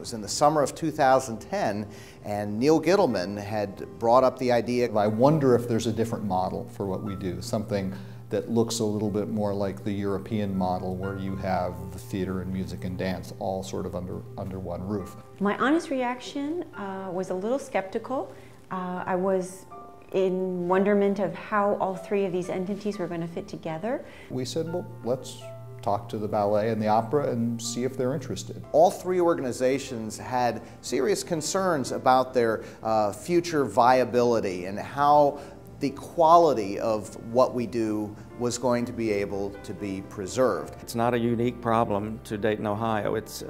was in the summer of 2010, and Neil Gittleman had brought up the idea. I wonder if there's a different model for what we do, something that looks a little bit more like the European model, where you have the theater and music and dance all sort of under one roof. My honest reaction was a little skeptical. I was in wonderment of how all three of these entities were going to fit together. We said, well, let's talk to the ballet and the opera and see if they're interested. All three organizations had serious concerns about their future viability and how the quality of what we do was going to be able to be preserved. It's not a unique problem to Dayton, Ohio. It's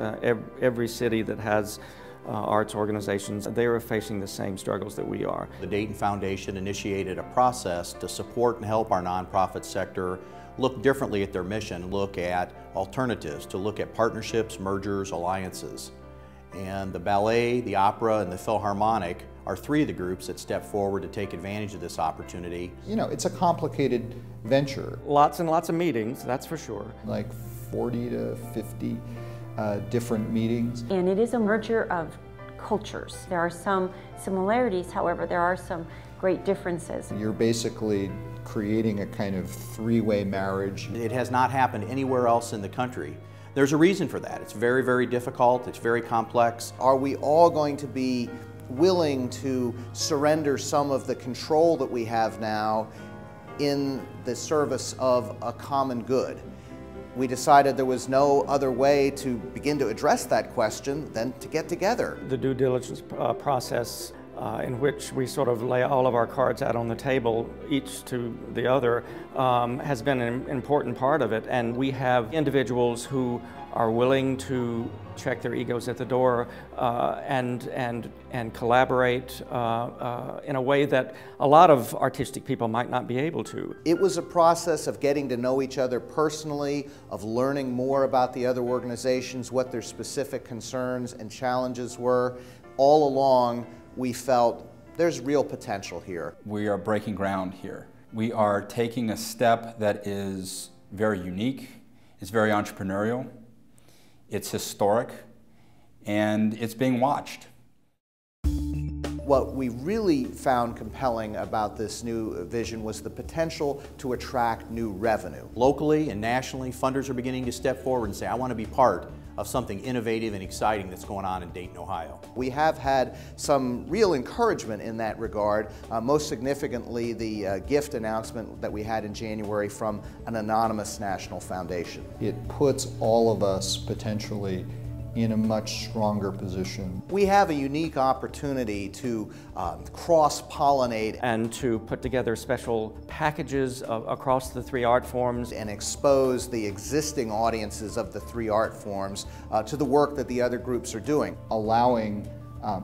every city that has arts organizations, they are facing the same struggles that we are. The Dayton Foundation initiated a process to support and help our nonprofit sector look differently at their mission, look at alternatives, to look at partnerships, mergers, alliances. And the ballet, the opera, and the Philharmonic are three of the groups that stepped forward to take advantage of this opportunity. You know, it's a complicated venture. Lots and lots of meetings, that's for sure. Like 40 to 50 different meetings. And it is a merger of cultures. There are some similarities, however, there are some great differences. You're basically creating a kind of three-way marriage. It has not happened anywhere else in the country. There's a reason for that. It's very, very difficult. It's very complex. Are we all going to be willing to surrender some of the control that we have now in the service of a common good? We decided there was no other way to begin to address that question than to get together. The due diligence process in which we sort of lay all of our cards out on the table, each to the other, has been an important part of it. And we have individuals who are willing to check their egos at the door and collaborate in a way that a lot of artistic people might not be able to. It was a process of getting to know each other personally, of learning more about the other organizations, what their specific concerns and challenges were. All along, we felt there's real potential here. We are breaking ground here. We are taking a step that is very unique, it's very entrepreneurial, it's historic, and it's being watched. What we really found compelling about this new vision was the potential to attract new revenue. Locally and nationally, funders are beginning to step forward and say, I want to be part of something innovative and exciting that's going on in Dayton, Ohio. We have had some real encouragement in that regard, most significantly the gift announcement that we had in January from an anonymous national foundation. It puts all of us potentially in a much stronger position. We have a unique opportunity to cross-pollinate and to put together special packages across the three art forms and expose the existing audiences of the three art forms to the work that the other groups are doing. Allowing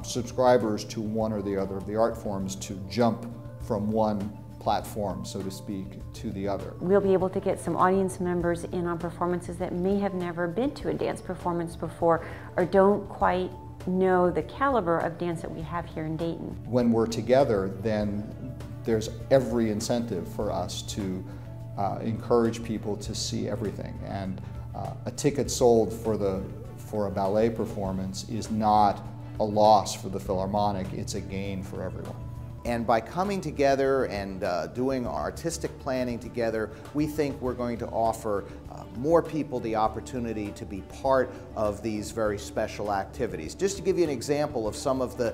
subscribers to one or the other of the art forms to jump from one platform, so to speak, to the other. We'll be able to get some audience members in on performances that may have never been to a dance performance before or don't quite know the caliber of dance that we have here in Dayton. When we're together, then there's every incentive for us to encourage people to see everything. And a ticket sold for a ballet performance is not a loss for the Philharmonic, it's a gain for everyone. And by coming together and doing artistic planning together, we think we're going to offer more people the opportunity to be part of these very special activities. Just to give you an example of some of the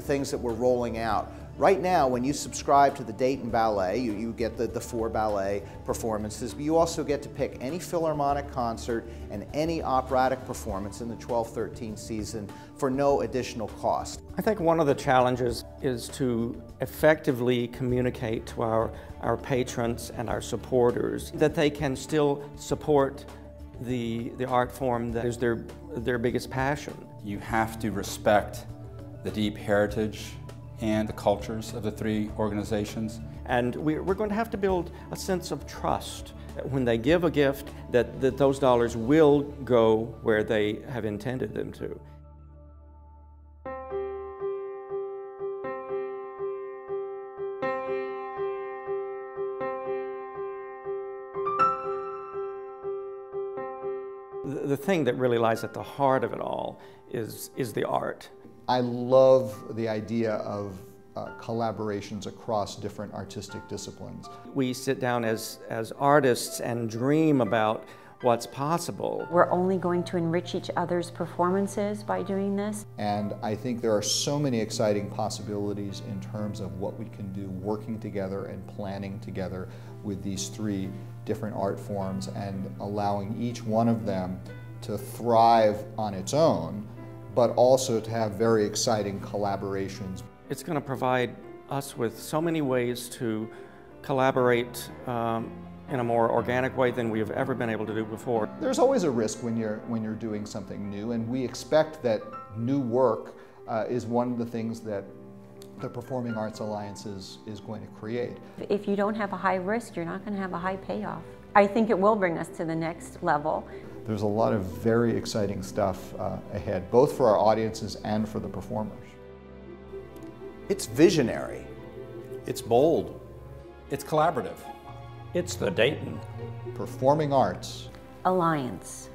things that we're rolling out. Right now, when you subscribe to the Dayton Ballet, you get the 4 ballet performances, but you also get to pick any Philharmonic concert and any operatic performance in the 12-13 season for no additional cost. I think one of the challenges is to effectively communicate to our patrons and our supporters that they can still support the art form that is their biggest passion. You have to respect the deep heritage and the cultures of the three organizations. And we're going to have to build a sense of trust that when they give a gift, that those dollars will go where they have intended them to. the thing that really lies at the heart of it all is the art. I love the idea of collaborations across different artistic disciplines. We sit down as artists and dream about what's possible. We're only going to enrich each other's performances by doing this. And I think there are so many exciting possibilities in terms of what we can do working together and planning together with these three different art forms and allowing each one of them to thrive on its own, but also to have very exciting collaborations. It's going to provide us with so many ways to collaborate in a more organic way than we have ever been able to do before. There's always a risk when you're doing something new, and we expect that new work is one of the things that the Performing Arts Alliance is going to create. If you don't have a high risk, you're not going to have a high payoff. I think it will bring us to the next level. There's a lot of very exciting stuff ahead, both for our audiences and for the performers. It's visionary. It's bold. It's collaborative. It's the Dayton Performing Arts Alliance.